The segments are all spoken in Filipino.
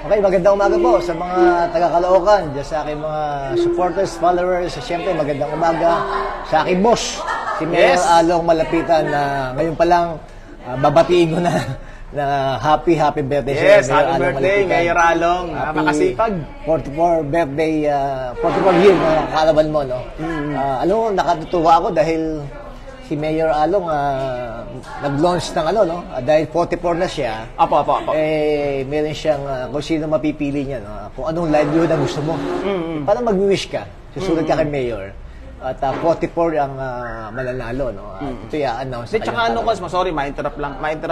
Okay, magandang umaga po sa mga taga-Caloocan, dyan sa aking mga supporters, followers, syempre magandang umaga sa aking boss, si Mayor Along Malapitan, na ngayon pa lang babatiin ko na happy birthday sa Yes, happy birthday, Mayor Along. Napakasipag. 44 birthday, 44 year na kalaban mo, no? Ano, nakatutuwa ako dahil si Mayor Along nag-launch ng ano, no? Dahil 44 na siya. Apo. Eh, meron siyang kung sino mapipili niya, no? Kung anong livelihood ang gusto mo. Parang mag-wish ka. Susunod ka kay Mayor. At 44 ang mananalo, no? Ito i-announce. Tsaka ano, Cons, sorry, ma-interrupt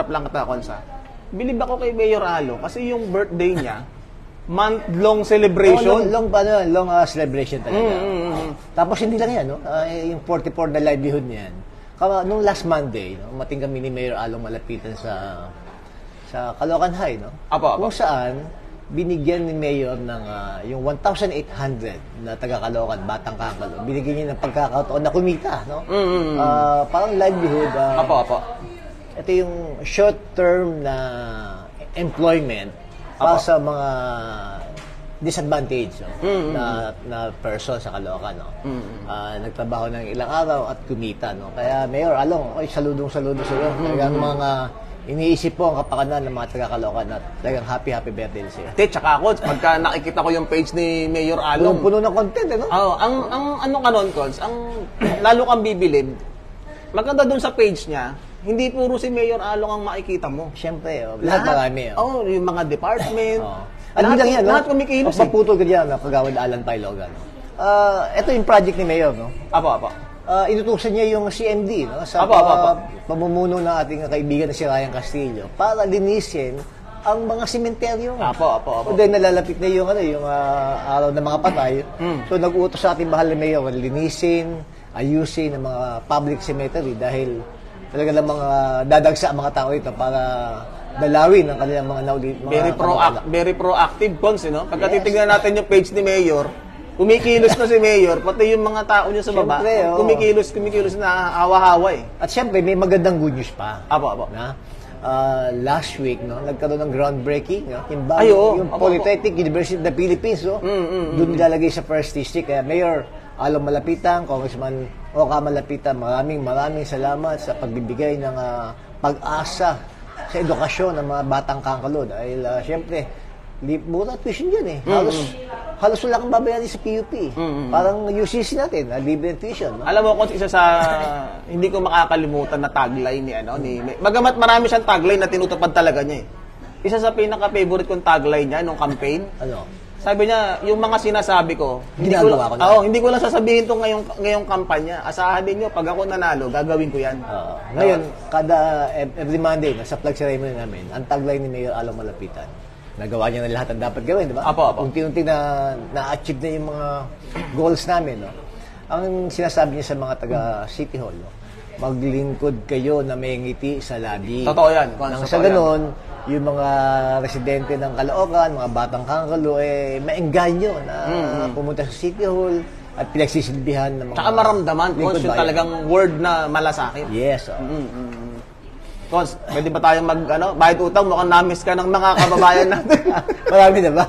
lang kita, Cons. Bilib ako kay Mayor Along kasi yung birthday niya, month-long celebration. Long celebration talaga. Tapos hindi lang yan, no? Yung 44 na livelihood niyan. Nung last Monday, no, umating kami ni Mayor Along Malapitan sa Caloocan High, no? Apo. Kung saan binigyan ni Mayor ng yung 1,800 na taga Caloocan, batang kakalo. Binigyan niya ng pagkakataon na kumita, no? Parang livelihood. Apo. Ito yung short-term na employment para sa mga disadvantage, no? na person sa Caloocan, no? Nagtrabaho ng ilang araw at kumita, no? Kaya Mayor Along, saludong sa iyo. Talagang mga iniisip po ang kapakanan ng mga taga-Caloocan at talagang happy birthday sa iyo. Tsaka ako, pagka nakikita ko yung page ni Mayor Along, puno ng content, no? ang ano ka nun, Cons, lalo kang bibilib, maganda dun sa page niya, hindi puro si Mayor Along ang makikita mo. Siyempre, lahat marami. Yung mga department. Ano lang yan, no? Lahat kumikilos. Paputol ka dyan, Kagawad Alan Pailogan. Ito yung project ni Mayor, no? Apo. Inutusan niya yung CMD, no? Sa pamumuno ng ating kaibigan na si Ryan Castillo para linisin ang mga sementeryo. Apo. Dahil nalalapit na yung araw ng mga patay. So nag-uutos sa ating mahal na Mayor, linisin, ayusin ang mga public cemetery dahil talaga lang mga dadagsa ang mga tao ito para dalawin ang kanilang mga nauli. Very proactive, Cons, no? Pagka titignan natin yung page ni Mayor, kumikilos na si Mayor, pati yung mga tao niya sa baba, kumikilos na hawa-hawa eh. At syempre, may magandang good news pa. Apo. Na? Last week, no, nagkaroon ng groundbreaking, no? Yung Polytechnic University of the Philippines, no? Doon nilalagay sa first district. Kaya Mayor Along Malapitan, Congressman Oka Malapitan, maraming salamat sa pagbibigay ng pag-asa sa edukasyon ng mga batang kakalo. Dahil syempre, mura tuition yan eh. Halos wala kang babayaran sa PUP. Parang UCC natin, libre tuition. No? Alam mo, kung isa sa hindi ko makakalimutan na tagline ni bagamat marami siyang tagline na tinutupad talaga niya eh. Isa sa pinaka-favorite kong tagline niya nung campaign. Ano? Sabi niya, yung mga sinasabi ko, hindi ko lang sasabihin to ngayong kampanya. Asahan din niyo, pag ako nanalo, gagawin ko yan. Ngayon, every Monday, sa flag ceremony namin, ang tagline ni Mayor Along Malapitan, nagawa niya na lahat ang dapat gawin, di ba? Apo. Unti-unti na-achieve na yung mga goals namin, no? Ang sinasabi niya sa mga taga-City Hall, no? Maglingkod kayo na may ngiti sa labi. Totoo yan. Sa ganun, yung mga residente ng Caloocan, mga batang kakalo, maengganyo na pumunta sa City Hall at pinagsisilbihan ng mga... Tsaka maramdaman, Cons, yung talagang word na malasakit. Yes. Cons, pwede ba tayong bayad utang? Mukhang na-miss ka ng mga kababayan natin. Marami na ba?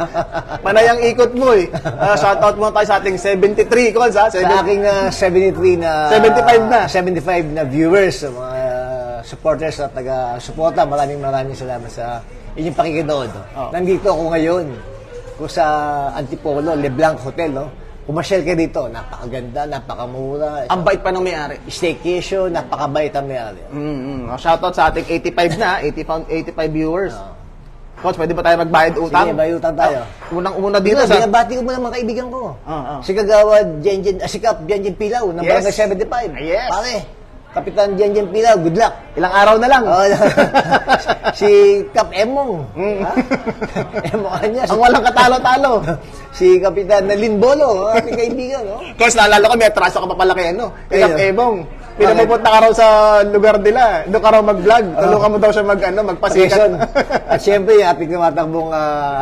Panayang ikot mo eh. Shoutout mo tayo sa ating 73, Cons, ha? Sa aking 73 na... 75 na viewers, mga supporters at taga-suporta. Maraming salamat sa inyong pakikinood. Nandito ako ngayon sa Antipolo, LeBlanc Hotel, no? Pumasyal kayo dito, napakaganda, napakamura. Ang bait pa ng may-ari. Staycation, napakabait ang may-ari. Shoutout sa ating 85 viewers. Coach, pwede ba tayo magbayad utang? Sige, bayad utang tayo. Unang-una dito sa... Binabati ko muna mga kaibigan ko. Si Kagawad Sikap Jenjen Pilaw, ng Barangay 75. Yes. Pare, Kapitan Jenjen Pilaw, good luck. Ilang araw na lang. Si Kap Emong. Emong niya. Ang walang katalo-talo. Si Kapitan Nalin Bolo, ating kaibigan. No? Coach, naalala ko, may atraso ka pa pala kay Kap Emong. Pinapupunta ka raw sa lugar nila. Doon ka raw mag-vlog. Tulungan mo daw siya magpasikat. At syempre, yung ating tumatakbong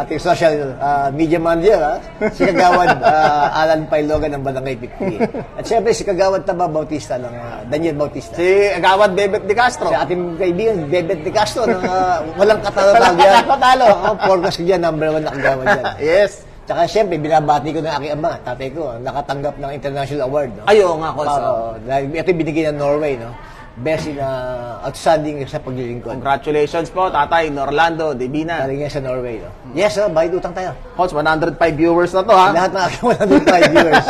ating social media manager, si Kagawad Alan Pailogan ng Barangay 50. At syempre, si Kagawad Taba Bautista ng Daniel Bautista. Si Kagawad Bebet de Castro. Si ating kaibigan, Bebet de Castro, ng walang katalo-talo yan. Porkas ko dyan, number 1 na Kagawad yan. Yes. Tsaka siyempre, binabati ko ng aking ama, tatay ko, nakatanggap ng international award. No? Ayo nga, Coach. Ito binigay ng Norway, no? Best in outstanding sa paglilingkod. Congratulations po, Tatay Norlando Divina. Galing yan sa Norway, no? Yes, bayad utang tayo. Coach, 105 viewers na to, ha? Lahat ng aking 105 viewers.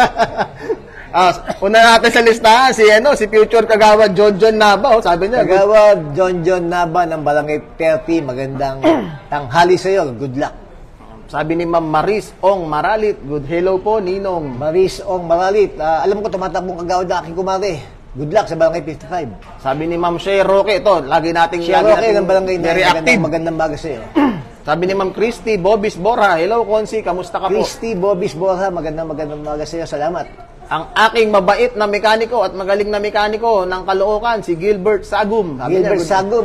Una natin sa listahan, si future Kagawad John Naba. Sabi niya, Kagawad John Naba ng Barangay 30, magandang tanghali sa iyo. Good luck. Sabi ni Ma'am Maris Ong Maralit, good hello po, Ninong. Maris Ong Maralit, alam ko tumatakbong Kagawad na aking kumare. Good luck sa Barangay 55. Sabi ni Ma'am Shea Roque, ito, lagi nating ng Barangay very active. Magandang baga sa iyo. Sabi ni Ma'am Christy Bobis Borja, hello Konsi, kamusta ka po? Christy Bobis Borja, magandang baga sa iyo, salamat. Ang aking mabait na mekaniko at magaling na mekaniko ng Caloocan, si Gilbert Sagum. Gilbert Sagum,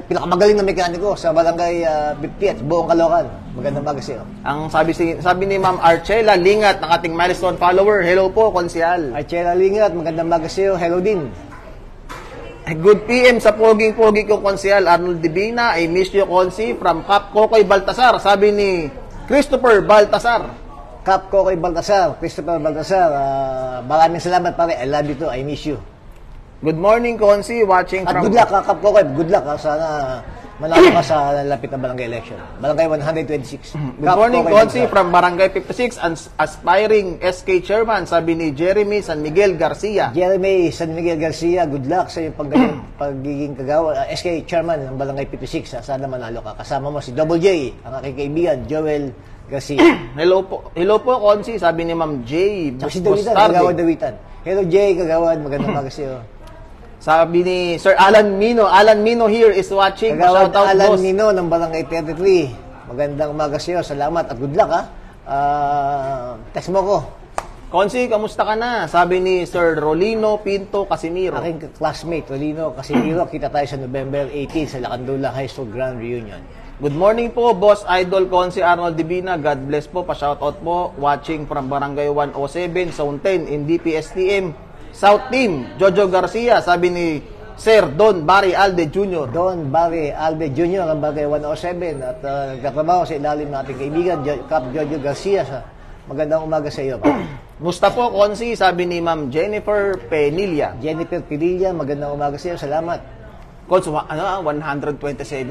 pinakamagaling na mekaniko sa Barangay 50 at buong Caloocan. Magandang baga sa iyo. Ang sabi ni Ma'am Archela Lingat, ng ating milestone follower, hello po, Konsyal. Archela Lingat, magandang baga sa iyo, hello din. Good PM sa poging-pogi ko, Konsyal Arnold Divina. I miss you, Konsi, from Cap Kokoy Baltasar. Sabi ni Christopher Baltasar. Cap Kokoy Baltasar, Christopher Baltasar, maraming salamat pare. I love you too, I miss you. Good morning, Konsi, watching at from... good luck, Cap Kokoy, good luck. Sana manalo ka sa lapit na barangay election. Barangay 126. Good morning, Konsi, from Barangay 56, aspiring SK Chairman, sabi ni Jeremy San Miguel Garcia. Jeremy San Miguel Garcia, good luck sa iyong pagiging kagawa, SK Chairman ng Barangay 56. Sana manalo ka. Kasama mo si Double J, ang aking kaibigan, Joel Garcia. Hello po, Konsi, sabi ni Ma'am J. Si Dawitan, Kagawad Dawitan. Hello, Jay, Kagawad, magandang baga sa iyo. Sabi ni Sir Alan Mino here is watching. Kagawad Alan boss. Mino ng Barangay 33. Magandang umaga sa iyo. Salamat at good luck, ha. Text mo ko. Konsi, kamusta ka na? Sabi ni Sir Rolino Pinto Casimiro. Aking classmate, Rolino Casimiro. Kita tayo sa November 18 sa Lacandula High School Grand Reunion. Good morning po, Boss Idol Konsi Arnold Divina. God bless po. Pa-shoutout po. Watching from Barangay 107, Zone 10 in DPSTM. South Team, Jojo Garcia, sabi ni Sir Don Barry Alde Jr. Don Barry Alde Jr. ng Barangay 107 at nagkatrabaho sa ilalim ng ating kaibigan, Cap Jojo Garcia. Magandang umaga sa iyo. Musta po, Konsi, sabi ni Ma'am Jennifer Penilla. Jennifer Penilla, magandang umaga sa iyo. Salamat. Coach, 127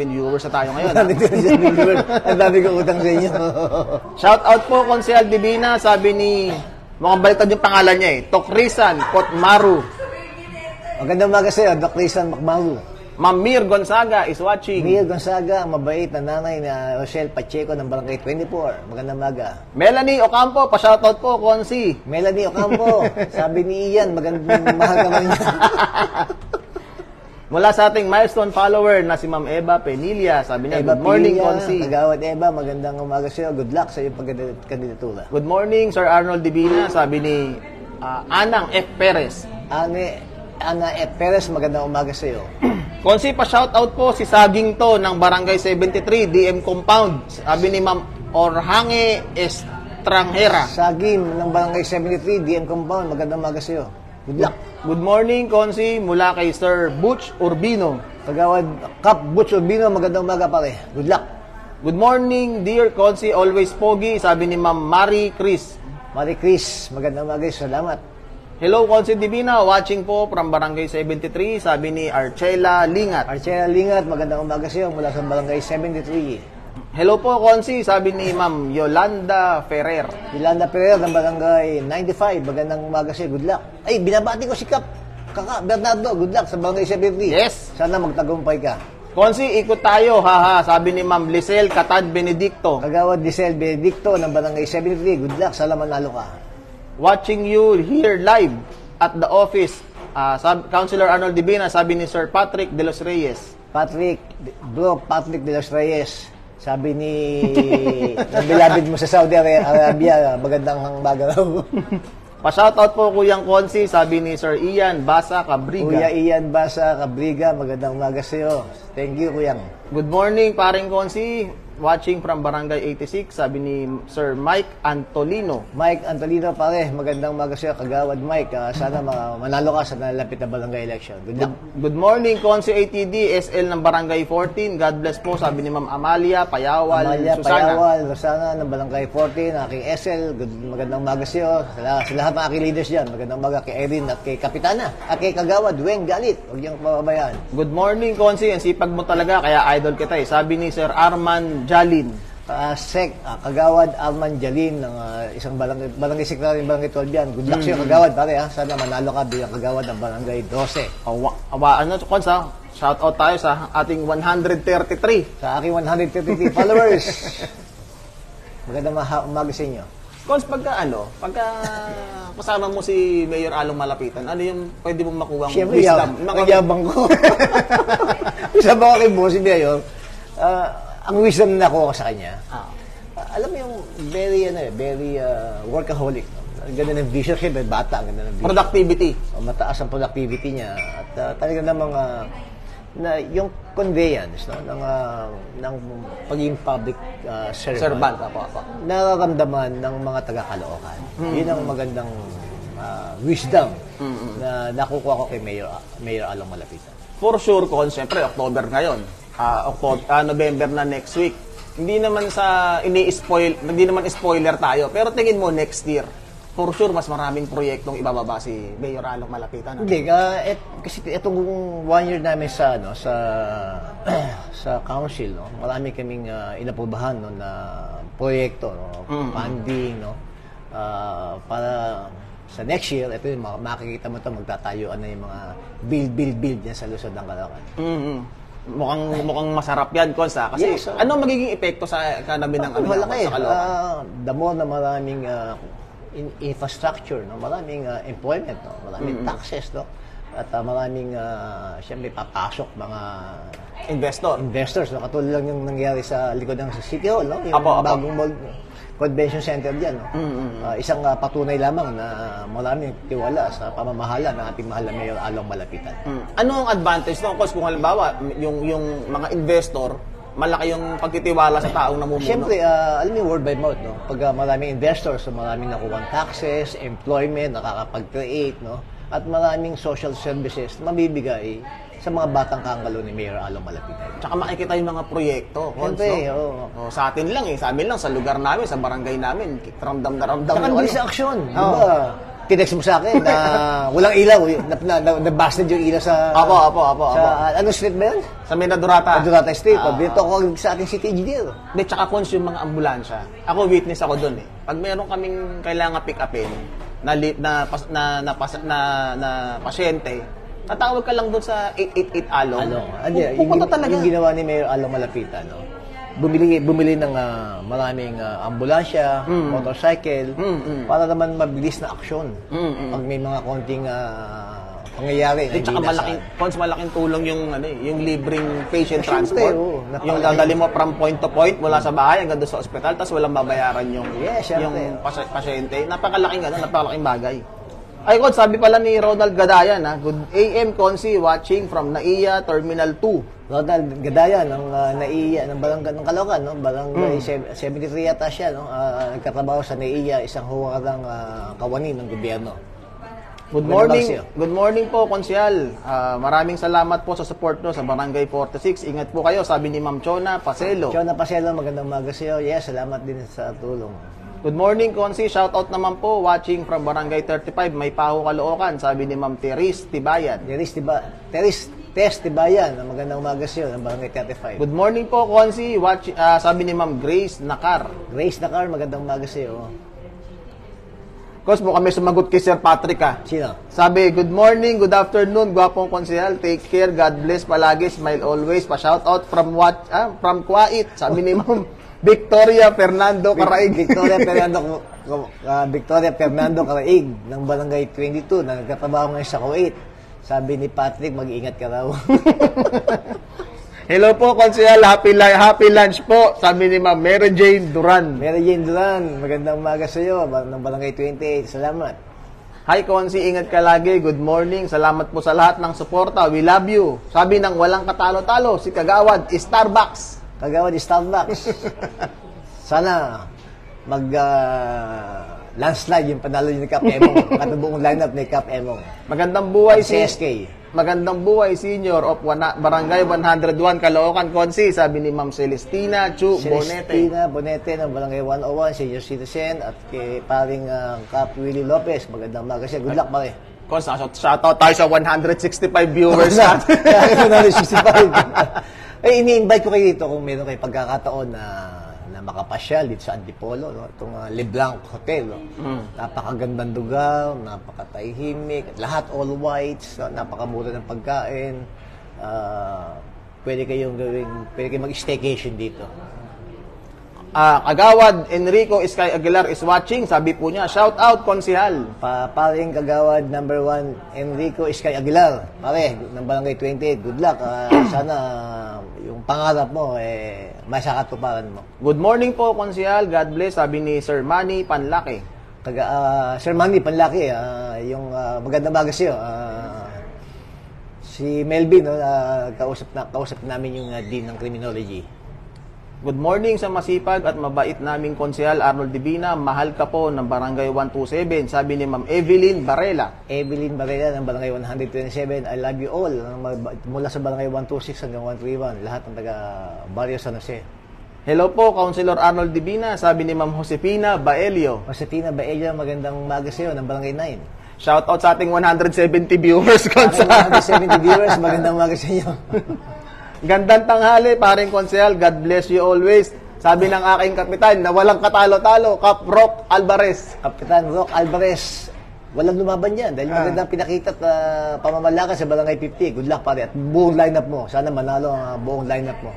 viewers na tayo ngayon. 127 viewers. Ang dami kong utang sa inyo. Shout out po, Konsyal Divina, sabi ni... Mukhang baliktad yung pangalan niya Tokrisan Kotmaru. Magandang umaga sa iyo, Tokrisan Makmaru. Ma'am Mir Gonzaga is watching. Mir Gonzaga, ang mabait na nanay na Rochelle Pacheco ng Barangay 24. Magandang umaga. Melanie Ocampo, pa-shoutout po, Konsi. Melanie Ocampo, sabi ni Ian, magandang mahal naman niya. Mula sa ating milestone follower na si Ma'am Eva Penilla, sabi niya, good morning, Konsi. Kagawad Eva, magandang umaga sa iyo. Good luck sa iyong pagkandidatura. Good morning, Sir Arnold Divina, sabi ni Anang F. Perez. Ana F. Perez, magandang umaga sa iyo. Konsi, pa-shoutout po si Saging to ng Barangay 73, DM Compound. Sabi ni Ma'am Orhange Estranghera. Saging ng Barangay 73, DM Compound, magandang umaga sa iyo. Good luck. Good morning, Konsi, mula kay Sir Butch Urbino. Kagawad Cap Butch Urbino, magandang umaga pare. Good luck. Good morning, dear Konsi, always pogi, sabi ni Ma'am Marie Chris. Marie Chris, magandang umaga, salamat. Hello, Konsi Divina, watching po from Barangay 73, sabi ni Archela Lingat. Archela Lingat, magandang umaga sa iyo mula sa Barangay 73. Hello po, Konsi, sabi ni Ma'am Yolanda Ferrer. Yolanda Ferrer ng Barangay 95, magandang umaga sa iyo, good luck. Ay, binabati ko si Kaka Bernardo, good luck sa Barangay 73. Yes. Sana magtagumpay ka. Konsi, ikot tayo, haha, sabi ni Ma'am Lisel Catad Benedicto. Kagawad Lisel Benedicto ng Barangay 73, good luck, sana manalo ka. Watching you here live at the office, Councilor Arnold Divina, sabi ni Sir Patrick De Los Reyes. Patrick De Los Reyes. Sabi ni ng bilabid mo sa Saudi Arabia, magandang baga raw. Pa-shoutout po Kuyang Konsi, sabi ni Sir Ian Basa Cabriga. Kuya Ian Basa Cabriga, magandang umaga sa iyo. Thank you, Kuyang. Good morning, paring Konsi. Watching from Barangay 86, sabi ni Sir Mike Antolino. Mike Antolino, pare, magandang umaga sa iyo. Kagawad Mike, sana manalo ka sa nalalapit na barangay election. Good morning, Konsi ATD, SL ng Barangay 14. God bless po, sabi ni Ma'am Amalia Payawal, Amalia Susana. Payawal, Susana ng Barangay 14, aking SL. Magandang umaga sa iyo. Sa lahat ng aking leaders dyan, magandang umaga kay Erin at kay Kapitana at kay Kagawad Weng Galit. Huwag niyang pababayaan. Good morning, Konsi. Ang sipag mo talaga, kaya idol kita eh. Sabi ni Sir Arman Jalin. Kagawad Arman Jalin ng isang barangay secretary ng Barangay 12 yan. Good luck sa'yo, Kagawad, pare ha. Sana manalo ka bilang Kagawad ng Barangay 12. Kons ha? Shout out tayo sa ating 133. Sa aking 133 followers. Magandang umaga sa inyo. Kons, pagka kasama mo si Mayor Along Malapitan, ano yung pwede mong makuha ang Siyempre, wisdom? yabang ko. Isa ba kay Boss Mayor? Ang wisdom na nakuha ko sa kanya, alam mo yung very workaholic. No? Ganda ng vision, siyempre, bata, ganda ng vision. Productivity. Mataas ang productivity niya. At talaga namang na yung conveyance ng pagiging public servant. Nararamdaman ng mga taga-Caloocan. Yun ang magandang wisdom na nakukuha ko kay Mayor Along Malapitan. For sure, Kons, siyempre, October ngayon. November na next week. Hindi naman spoiler tayo. Pero tingin mo next year, for sure mas maraming proyektong ibababa si Mayor Along Malapitan. Hindi, kasi itong 1 year namin sa council, no, marami kaming inaprobahan na proyekto, no, funding, no, para sa next year, ito yung makikita mo ito, magtatayuan na yung mga build yan sa Luzon ng Caloocan. Mukhang masarap yan, Kons, ha? Kasi yes, ano magiging epekto sa economy ng malaki. sa Caloocan? The more na maraming infrastructure, no? Maraming employment, no? Maraming taxes, no? At maraming siyempre papasok mga investors, no? Katulad lang yung nangyari sa likod ng City Hall, no? Yung bagong mall, convention center diyan, no? Isang patunay lamang na maraming tiwala sa pamamahala ng ating mahal na Mayor Along Malapitan. Ano ang advantage no? Kasi kung halimbawa yung mga investor, malaki yung pagtitiwala sa taong namumuno. Siyempre, alam mo, word by mouth, no? Pag maraming investors, so maraming nakuha taxes, employment, nakakapag-create, no? At maraming social services na mabibigay sa mga batang kangalo ni Mayor Along Malapitan. Tsaka makikita yung mga proyekto, Kons, siyempre, no? Sa atin lang sa amin lang, sa lugar namin, sa barangay namin, ramdam na ramdam. Tsaka bilis sa aksyon, di ba? Tinext mo sa akin na walang ilaw, na-busted yung ilaw sa... Apo. Anong street ba yun? Sa Menadurata. Menadurata Street. Dito ako sa ating city engineer. Hindi, tsaka Kons yung mga ambulansya. Ako, witness ako doon eh. Pag meron kaming kailangan pick-upin na pasyente, tatawag ka lang doon sa 888 Along. Pupunta talaga. Yung ginawa ni Mayor Along Malapitan, no? Bumili ng maraming ambulansya, motorcycle, para naman mabilis na aksyon. Pag may mga konting pangyayari. Tsaka malaking tulong yung libreng patient transport. Yung dadali mo from point to point mula sa bahay hanggang doon sa ospital, tapos walang babayaran yung pasyente. Napakalaking bagay. Ay, Kons, sabi pala ni Ronald Gadayan, Good AM, Konsi, watching from Naiya, Terminal 2. Ronald Gadayan, ng Naiya, ng Barangay ng Caloocan, no? Barangay 73 yata siya, no? Nagkatrabaho sa Naiya, isang huwarang kawani ng gobyerno. Good morning po, Konsyal. Maraming salamat po sa support nyo sa Barangay 46. Ingat po kayo, sabi ni Ma'am Chona Paselo. Chona Paselo, magandang umaga sa iyo. Yes, salamat din sa tulong. Good morning, Konsi. Shoutout naman po, watching from Barangay 35, May Paho, Caloocan, sabi ni Ma'am Teres Tibayan. Teres Tibayan, magandang umaga sa iyo, ng Barangay 35. Good morning po, Konsi. Sabi ni Ma'am Grace Nakar. Grace Nakar, magandang umaga sa iyo. Kos, mo kami sumagot kay Sir Patrick, Sino? Sabi, good morning, good afternoon, gwapong konsehal, take care, God bless palagi, smile always, pa-shoutout from Kuwait, sabi ni Ma'am Victoria Fernando Caraig. Victoria Fernando Caraig ng Barangay 22 na nagtatrabaho ngayon sa Kuwait. Sabi ni Patrick, mag-iingat ka raw. Hello po, Konsehal. Happy lunch po. Sabi ni Ma'am Mary Jane Duran. Mary Jane Duran, magandang umaga sa iyo ng Barangay 28. Salamat. Hi, Konsi, ingat ka lagi. Good morning. Salamat po sa lahat ng suporta. We love you. Sabi ng walang katalo-talo, si Kagawad, Starbucks. Kagawad, Starbucks. Sana landslide yung panalo ni Cap Emong. Katubuong lineup ni Cap Emong. Magandang buhay si CSK. Magandang buhay senior of Barangay 101 Caloocan, Konsi, sabi ni Ma'am Celestina Chu Bonete. Celestina Bonete ng Barangay 101, senior citizen, at kay paring Cap Willie Lopez. Magandang umaga siya. Good luck, pare. Kons, shoutout tayo sa 165 viewers natin. 165. Ini-invite ko kayo dito kung meron kayo pagkakataon na makapasyal dito sa Antipolo, no? Itong LeBlanc Hotel, no? Napakagandang lugar, napakatahimik, lahat all whites, no? Napakamura ng pagkain. Pwede kayong mag-staycation dito. Kagawad Enrico Sky Aguilar is watching. Sabi po niya, shout out Konsihal. Paring Kagawad number 1 Enrico Sky Aguilar. Pare, ng Barangay 28. Good luck. Sana yung pangarap mo masakatuparan mo. Good morning po Konsihal. God bless. Sabi ni Sir Manny Panlaki. Sir Manny Panlaki, yung magandang bagas siyo. Si Melvin, no, kausap namin yung Dean ng Criminology. Good morning sa masipag at mabait naming Konsehal Arnold Divina. Mahal ka po ng Barangay 127. Sabi ni Ma'am Evelyn Barela. Evelyn Barela ng Barangay 127. I love you all. Mula sa Barangay 126 hanggang 131. Lahat ng taga Barrio San Jose. Hello po, Councilor Arnold Divina. Sabi ni Ma'am Josefina Baelio. Josefina Baelio, magandang umaga sa iyo ng Barangay 9. Shout out sa ating 170 viewers. 170 viewers, magandang umaga sa iyo. Gandang tanghali, paring Konsehal. God bless you always. Sabi ng aking kapitan na walang katalo-talo, Cap Rock Alvarez. Kapitan Rock Alvarez. Walang lumaban yan dahil magandang pinakita at pamamalakas sa Barangay 50. Good luck, pare. At buong lineup mo. Sana manalo ang buong lineup mo.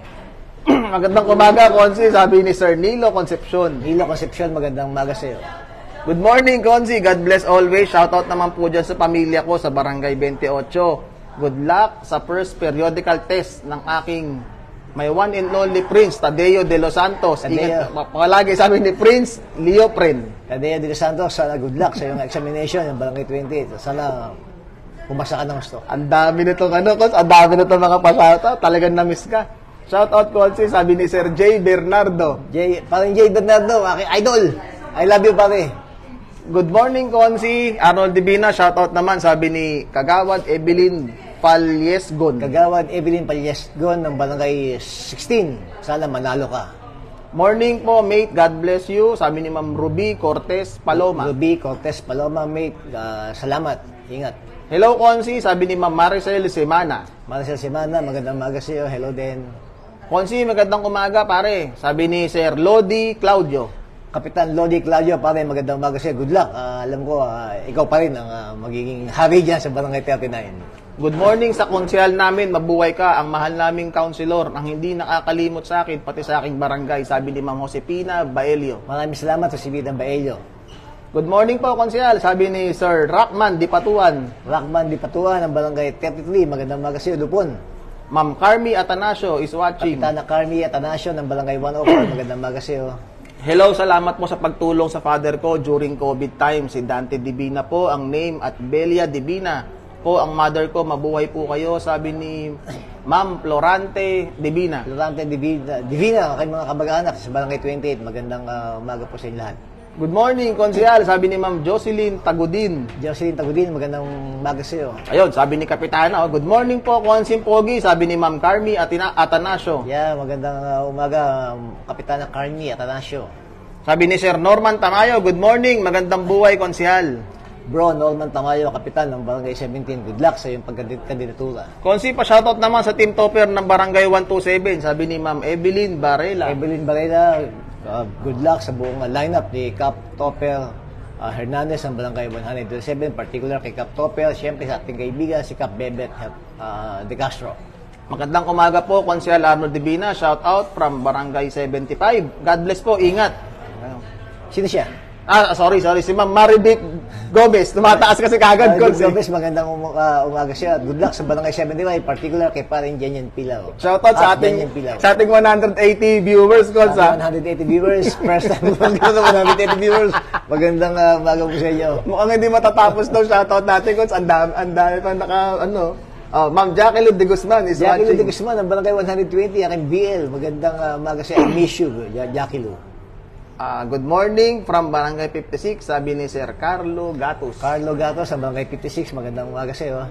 Magandang umaga, Konsi. Sabi ni Sir Nilo Concepcion. Nilo Concepcion, magandang umaga sa iyo. Good morning, Konsi. God bless always. Shoutout naman po dyan sa pamilya ko sa Barangay 28. Good luck sa first periodical test ng aking my one and only Prince, Tadeo de los Santos. Ingat, palagi sabi ni Prince, Leo Pren. Tadeo de los Santos, sana good luck sa iyong examination ng Barangay 28. Sana pumasa ka ng gusto. Ang dami nito ang dami nito mga pasata. Talagang na-miss ka. Shoutout ko si sabi ni Sir J. Bernardo. Parang J. Bernardo, aking idol. I love you, pare. Good morning, Konsi. Arnold Divina, shoutout naman, sabi ni Kagawad Evelyn Palyesgon. Kagawad Evelyn Palyesgon ng Barangay 16. Sana manalo ka. Morning po, mate. God bless you. Sabi ni Ma'am Ruby Cortez Paloma. Ruby Cortez Paloma, mate. Salamat. Ingat. Hello, Konsi. Sabi ni Ma'am Maricel Semana. Maricel Semana, magandang umaga sa iyo. Hello din. Konsi, magandang umaga, pare. Sabi ni Sir Lodi Claudio. Kapitan Lodi Claudio, pare, magandang umaga sa'yo. Good luck. Alam ko, ikaw pa rin ang magiging hari dyan sa Barangay 39. Good morning sa Konsehal namin. Mabuhay ka. Ang mahal naming counselor ang hindi nakakalimot sa akin, pati sa aking barangay. Sabi ni Ma'am Josefina Baelio. Maraming salamat sa Sibidang Baelio. Good morning po, Konsehal. Sabi ni Sir Rockman Dipatuan. Rockman Dipatuan ng Barangay 33. Magandang umaga sa'yo, Lupon. Ma'am Carmi Atanasio is watching. Kapitana Carmi Atanasio ng Barangay 104. Magandang umaga sa'yo. Hello, salamat po sa pagtulong sa father ko during COVID time. Si Dante Divina po ang name at Belia Divina po ang mother ko. Mabuhay po kayo, sabi ni Ma'am Florante Divina. Florante Divina, kay mga kabag-anak sa Barangay 28. Magandang umaga po sa inyo lahat. Good morning, Konsehal. Sabi ni Ma'am Jocelyn Tagudin. Jocelyn Tagudin, magandang umaga sa iyo. Ayun, sabi ni Kapitana. Good morning po, Konsim Pogi. Sabi ni Ma'am Carmi Atanasio. Yeah, magandang umaga, Kapitana Carmi Atanasio. Sabi ni Sir Norman Tamayo. Good morning, magandang buhay, Konsehal. Bro, Norman Tamayo, Kapitan ng Barangay 17. Good luck sa iyong pagkandidatura. Konsi, pa-shoutout naman sa team topper ng Barangay 127. Sabi ni Ma'am Evelyn Barela. Evelyn Barela, good luck sa buong lineup ni Cap Topper Hernandez ng Barangay 127, particular kay Cap Topper, siyempre sa ating kaibigan si Cap Bebet De Castro. Magandang umaga po, Konsehal Arnold Divina. Shout out from Barangay 75. God bless po, ingat. Sino siya? Sorry. Si Ma'am Marivic Gomez. Tumataas kasi kagad, Coach. Gomez, magandang umaga siya. Good luck sa Barangay 75, particular kay Paring Janyan Pilaw. Shoutout sa ating 180 viewers, Coach. 180 viewers. First time magandang 180 viewers. Magandang umaga po sa inyo. Mukhang hindi matatapos daw shoutout natin, Coach. Ang dami pa Ma'am Jacqueline de Guzman is watching. Jacqueline de Guzman, ang Barangay 120, aking BL. Magandang umaga siya. I miss you, Jacqueline. Good morning from Barangay 56, sabi ni Sir Carlo Gatos. Carlo Gatos, ang Barangay 56, magandang umaga sa iyo.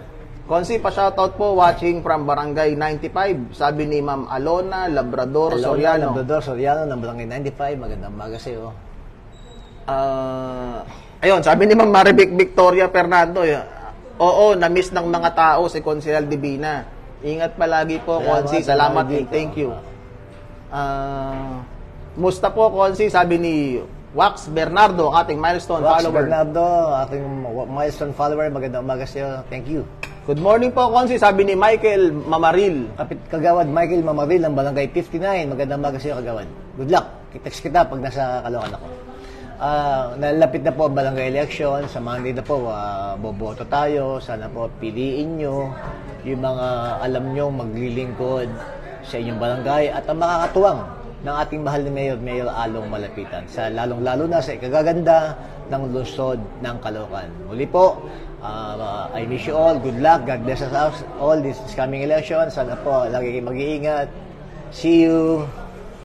Konsi, pa-shoutout po, watching from Barangay 95, sabi ni Ma'am Alona Labrador Soriano. Labrador Soriano, ng Barangay 95, magandang umaga sa iyo. Ayun, sabi ni Ma'am Marivic Victoria Fernando, oo, na-miss ng mga tao si Consihal Divina. Ingat palagi po, Konsi. Salamat and thank you. Musta po, Konsi, sabi ni Wax Bernardo, ating milestone follower. Wax Bernardo, ating milestone follower. Magandang umaga sa iyo. Thank you. Good morning po, Konsi, sabi ni Michael Mamaril. Kagawad Michael Mamaril, ng Barangay 59. Magandang umaga sa iyo, Kagawad. Good luck. Text kita pag nasa Caloocan ako. Nalapit na po ang barangay election. Sa Monday na po, boboto tayo. Sana po piliin nyo yung mga alam nyo maglilingkod sa inyong barangay at ang makakatuwang ng ating mahal na Mayor Along Malapitan, sa lalong-lalo na sa ikagaganda ng lungsod ng Caloocan. Muli po, I wish you all good luck. God bless us all this coming election. Sana po lagi kayong mag-iingat. See you.